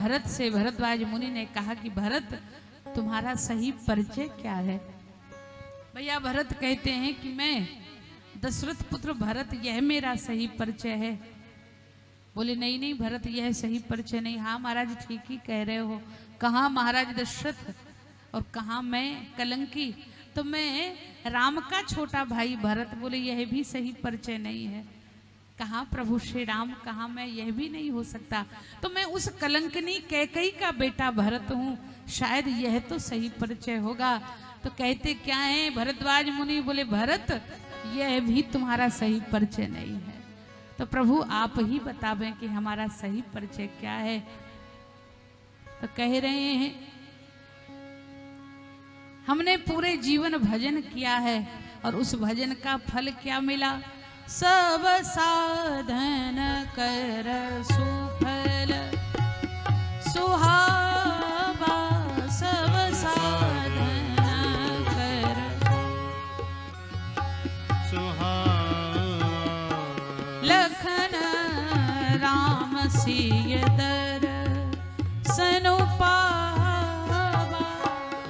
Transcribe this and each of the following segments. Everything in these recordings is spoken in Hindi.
भरत से भरद्वाज मुनि ने कहा कि भरत तुम्हारा सही परिचय क्या है। भैया भरत कहते हैं कि मैं दशरथ पुत्र भरत, यह मेरा सही परिचय है। बोले नहीं नहीं भरत, यह सही परिचय नहीं। हाँ महाराज ठीक ही कह रहे हो। कहाँ महाराज दशरथ और कहाँ मैं कलंकी, तो मैं राम का छोटा भाई भरत। बोले यह भी सही परिचय नहीं है। कहाँ प्रभु श्री राम, कहाँ मैं, यह भी नहीं हो सकता। तो मैं उस कलंकनी कैकई का बेटा भरत हूँ, शायद यह तो सही परिचय होगा। तो कहते क्या है भरद्वाज मुनि? बोले भरत यह भी तुम्हारा सही परिचय नहीं है। तो प्रभु आप ही बतावें कि हमारा सही परिचय क्या है। तो कह रहे हैं हमने पूरे जीवन भजन किया है और उस भजन का फल क्या मिला? सब साधन कर सुफल सुहावा, सब साधन कर सुहावा, लखन राम सिय दर्शन पावा,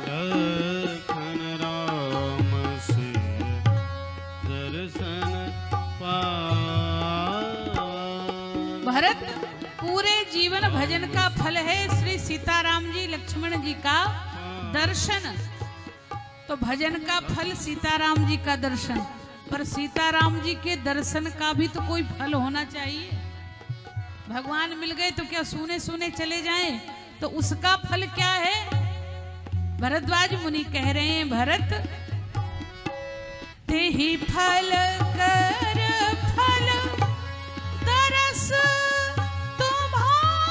लखन राम सिय दर्शन भरत पूरे जीवन भजन का फल है श्री सीताराम जी लक्ष्मण जी का दर्शन। तो भजन का फल सीताराम जी का दर्शन, पर सीताराम जी के दर्शन का भी तो कोई फल होना चाहिए। भगवान मिल गए तो क्या सूने सूने चले जाएं? तो उसका फल क्या है? भरद्वाज मुनि कह रहे हैं भरत तेहि फल कर फल दरस तुम्हारा,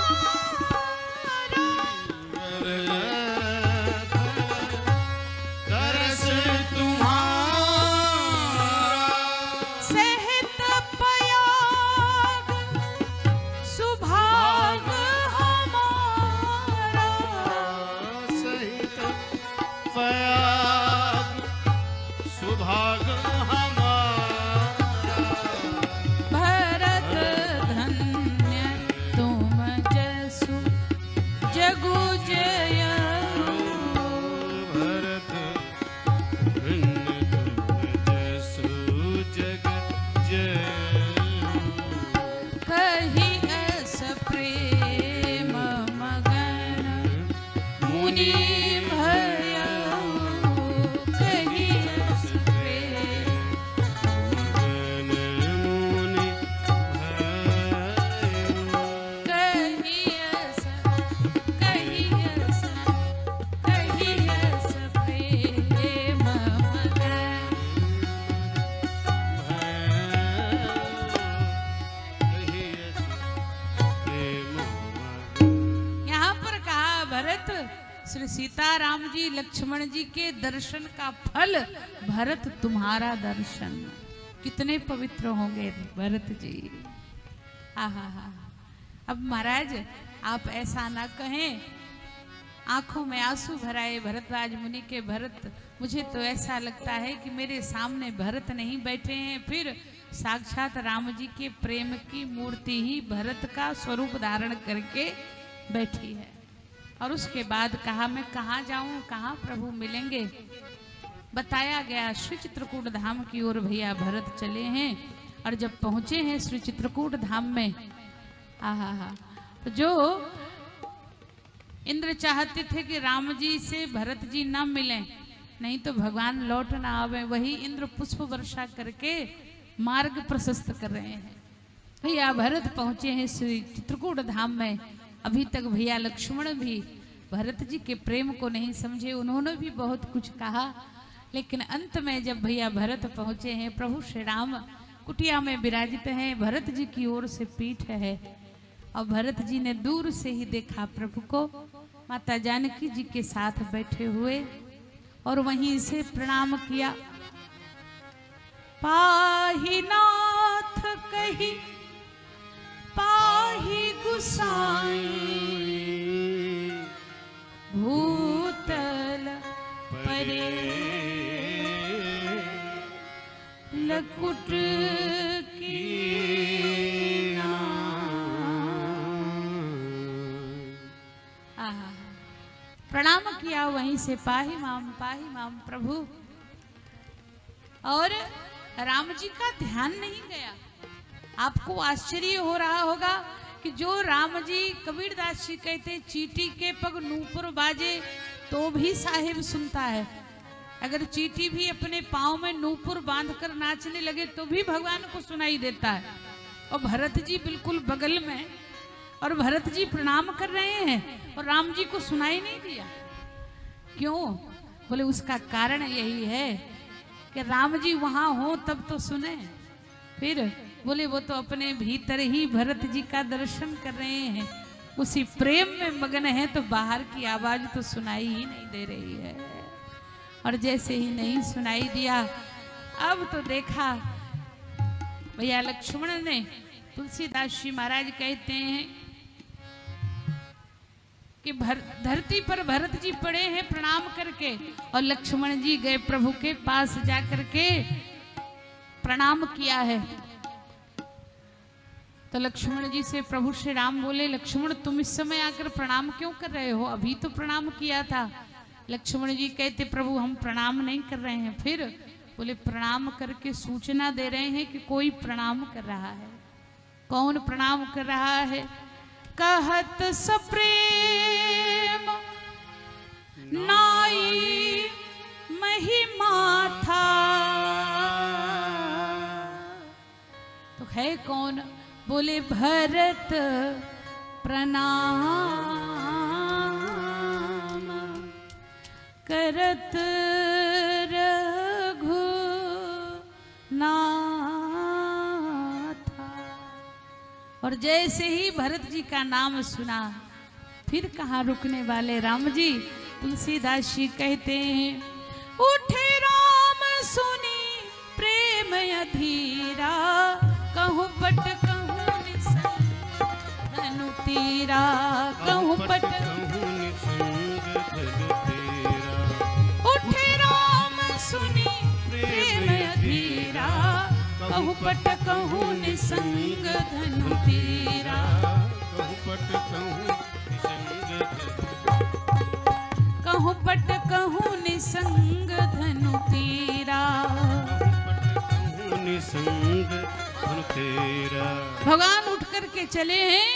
दरस तुम्हारा, सहित पयाग सुभाग हमारा, सहित पयाग सुभाग श्री सीताराम जी लक्ष्मण जी के दर्शन का फल भरत तुम्हारा दर्शन। कितने पवित्र होंगे भरत जी। आहा हा। अब महाराज आप ऐसा ना कहें, आंखों में आंसू भराए भरद्वाज मुनि के। भरत मुझे तो ऐसा लगता है कि मेरे सामने भरत नहीं बैठे हैं, फिर साक्षात राम जी के प्रेम की मूर्ति ही भरत का स्वरूप धारण करके बैठी है। और उसके बाद कहा मैं कहाँ जाऊं, कहाँ प्रभु मिलेंगे? बताया गया श्री चित्रकूट धाम की ओर भैया भरत चले हैं। और जब पहुंचे हैं श्री चित्रकूट धाम में, आहा हा, तो जो इंद्र चाहते थे कि राम जी से भरत जी न मिलें, नहीं तो भगवान लौट ना आवे, वही इंद्र पुष्प वर्षा करके मार्ग प्रशस्त कर रहे हैं। भैया भरत पहुंचे हैं श्री चित्रकूट धाम में। अभी तक भैया लक्ष्मण भी भरत जी के प्रेम को नहीं समझे, उन्होंने भी बहुत कुछ कहा। लेकिन अंत में जब भैया भरत पहुंचे हैं, प्रभु श्री राम कुटिया में विराजित हैं, भरत जी की ओर से पीठ है। और भरत जी ने दूर से ही देखा प्रभु को माता जानकी जी के साथ बैठे हुए, और वहीं से प्रणाम किया। पाहि नाथ कही पाहि गुसाई, भूतल परे लकुट की प्रणाम किया, वहीं से पाही माम प्रभु। और राम जी का ध्यान नहीं गया। आपको आश्चर्य हो रहा होगा कि जो राम जी, कबीरदास जी कहते चींटी के पग नूपुर बाजे तो भी साहिब सुनता है। अगर चींटी भी अपने पाँव में नूपुर बांधकर नाचने लगे तो भी भगवान को सुनाई देता है। और भरत जी बिल्कुल बगल में, और भरत जी प्रणाम कर रहे हैं और राम जी को सुनाई नहीं दिया। क्यों? बोले उसका कारण यही है कि राम जी वहां हो तब तो सुने। फिर बोले वो तो अपने भीतर ही भरत जी का दर्शन कर रहे हैं, उसी प्रेम में मगन है, तो बाहर की आवाज तो सुनाई ही नहीं दे रही है। और जैसे ही नहीं सुनाई दिया, अब तो देखा भैया लक्ष्मण ने, तुलसीदास जी महाराज कहते हैं कि धरती पर भरत जी पड़े हैं प्रणाम करके, और लक्ष्मण जी गए प्रभु के पास जाकर के प्रणाम किया है। तो लक्ष्मण जी से प्रभु श्री राम बोले, लक्ष्मण तुम इस समय आकर प्रणाम क्यों कर रहे हो? अभी तो प्रणाम किया था। लक्ष्मण जी कहते प्रभु हम प्रणाम नहीं कर रहे हैं। फिर बोले प्रणाम करके सूचना दे रहे हैं कि कोई प्रणाम कर रहा है। कौन प्रणाम कर रहा है? कहत सप्रेम नाई महिमा था। तो है कौन? बोले भरत प्रणाम करत रघु नाथा। और जैसे ही भरत जी का नाम सुना, फिर कहाँ रुकने वाले राम जी। तुलसीदास जी कहते हैं, उठे राम सुनी प्रेम अधीरा, कहूँ पट कहूँ निसंग धनु तीरा, कहूँ पट उठे राम सुनी प्रेम अधीरा, कहूँ पट कहूँ निसंग धनु तीरा, कहूँ पट कहूँ निसंग धनु तीरा। भगवान उठ करके चले हैं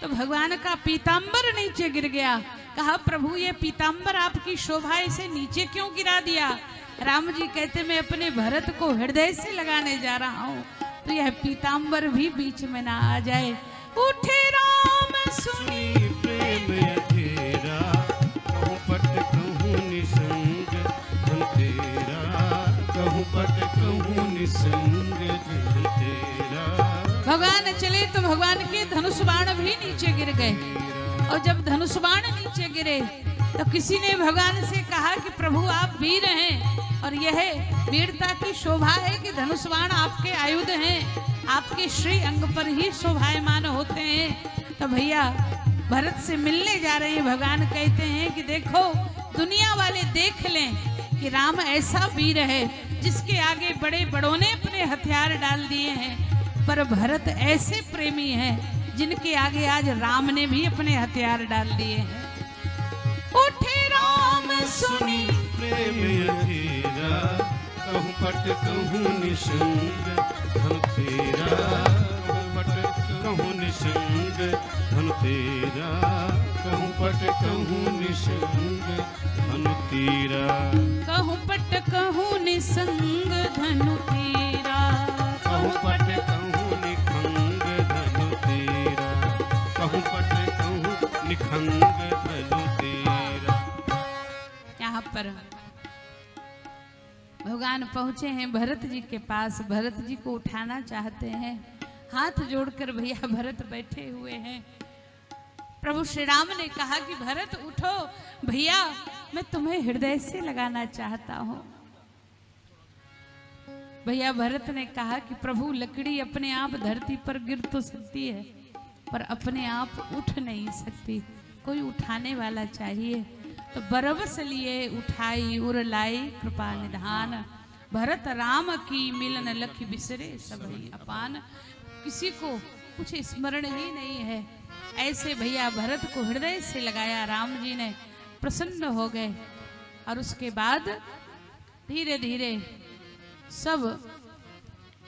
तो भगवान का पीतांबर नीचे गिर गया। कहा प्रभु ये पीतांबर आपकी शोभा से नीचे क्यों गिरा दिया? राम जी कहते मैं अपने भरत को हृदय से लगाने जा रहा हूँ, तो यह पीतांबर भी बीच में ना आ जाए। उठे राम सुनी प्रेम अधीरा, कहूँ पट कहूँ निसंग धन तेरा, कहूँ पट कहूँ निसंग धन तेरा। भगवान चले तो भगवान के धनुष बाण भी नीचे गिर गए। और जब धनुष बाण नीचे गिरे तो किसी ने भगवान से कहा कि प्रभु आप वीर हैं, और यह वीरता की शोभा है कि धनुष बाण आपके आयुध हैं, आपके श्री अंग पर ही शोभायमान होते हैं। तो भैया भरत से मिलने जा रहे हैं। भगवान कहते हैं कि देखो दुनिया वाले देख लें कि राम ऐसा वीर है जिसके आगे बड़े बड़ों ने अपने हथियार डाल दिए हैं, पर भरत ऐसे प्रेमी हैं जिनके आगे आज राम ने भी अपने हथियार डाल दिए हैं। उठे राम सुनी प्रेम अधीरा, कहूँ पट कहूँ निसंग धन तेरा, कहूँ पट कहूँ निसंग धन तेरा, कहूँ पट कहूँ निसंग धन तेरा, कहूँ पट कहूँ निसंग धनु तेरा, कहूँ पट कहूँ निखंग धनु तेरा, कहूँ पट कहूँ निखंग धनु तेरा। यहाँ पर भगवान पहुंचे हैं भरत जी के पास। भरत जी को उठाना चाहते हैं, हाथ जोड़कर भैया भरत बैठे हुए हैं। प्रभु श्री राम ने कहा कि भरत उठो भैया, मैं तुम्हें हृदय से लगाना चाहता हूं। भैया भरत ने कहा कि प्रभु लकड़ी अपने आप धरती पर गिर तो सकती है, पर अपने आप उठ नहीं सकती, कोई उठाने वाला चाहिए। तो बरबस लिए उठाई उर लाई कृपा निधान, भरत राम की मिलन लख बिसरे सबहि अपान। किसी को कुछ स्मरण ही नहीं है। ऐसे भैया भरत को हृदय से लगाया राम जी ने। प्रसन्न हो गए। और उसके बाद धीरे धीरे सब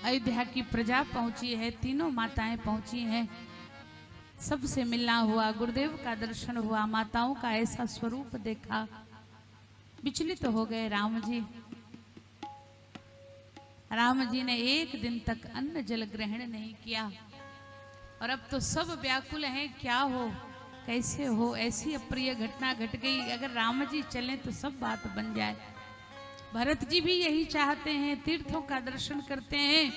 अयोध्या की प्रजा पहुंची है, तीनों माताएं पहुंची हैं, सबसे मिलना हुआ, गुरुदेव का दर्शन हुआ, माताओं का ऐसा स्वरूप देखा, विचलित हो गए राम जी। राम जी ने एक दिन तक अन्न जल ग्रहण नहीं किया और अब तो सब व्याकुल हैं, क्या हो, कैसे हो, ऐसी अप्रिय घटना घट गई, अगर राम जी चलें तो सब बात बन जाए। भरत जी भी यही चाहते हैं, तीर्थों का दर्शन करते हैं,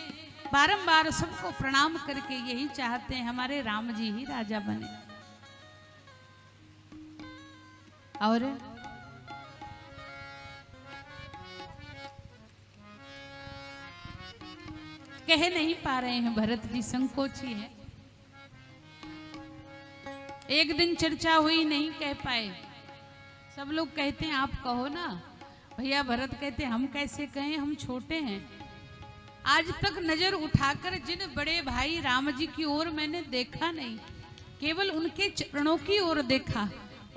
बारंबार सबको प्रणाम करके यही चाहते हैं हमारे राम जी ही राजा बने। और कह नहीं पा रहे हैं, भरत जी संकोची हैं। एक दिन चर्चा हुई, नहीं कह पाए, सब लोग कहते हैं आप कहो ना। भैया भरत कहते हम कैसे कहें, हम छोटे हैं। आज तक नजर उठाकर जिन बड़े भाई राम जी की ओर मैंने देखा नहीं, केवल उनके चरणों की ओर देखा,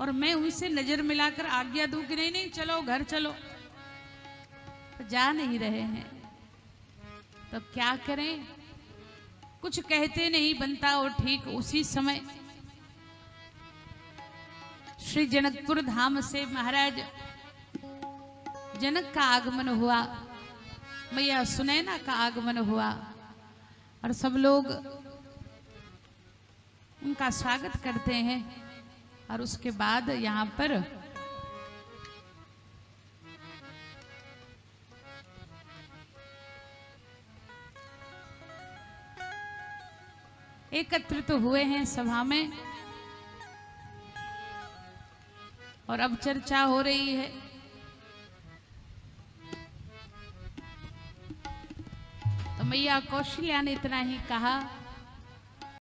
और मैं उनसे नजर मिलाकर आज्ञा दूं कि नहीं नहीं चलो घर चलो, तो जा नहीं रहे हैं, तो क्या करें, कुछ कहते नहीं बनता। और ठीक उसी समय श्री जनकपुर धाम से महाराज जनक का आगमन हुआ, मैया सुनैना का आगमन हुआ, और सब लोग उनका स्वागत करते हैं। और उसके बाद यहाँ पर एकत्रित हुए हैं सभा में, और अब चर्चा हो रही है। तो मैया कौशल्या ने इतना ही कहा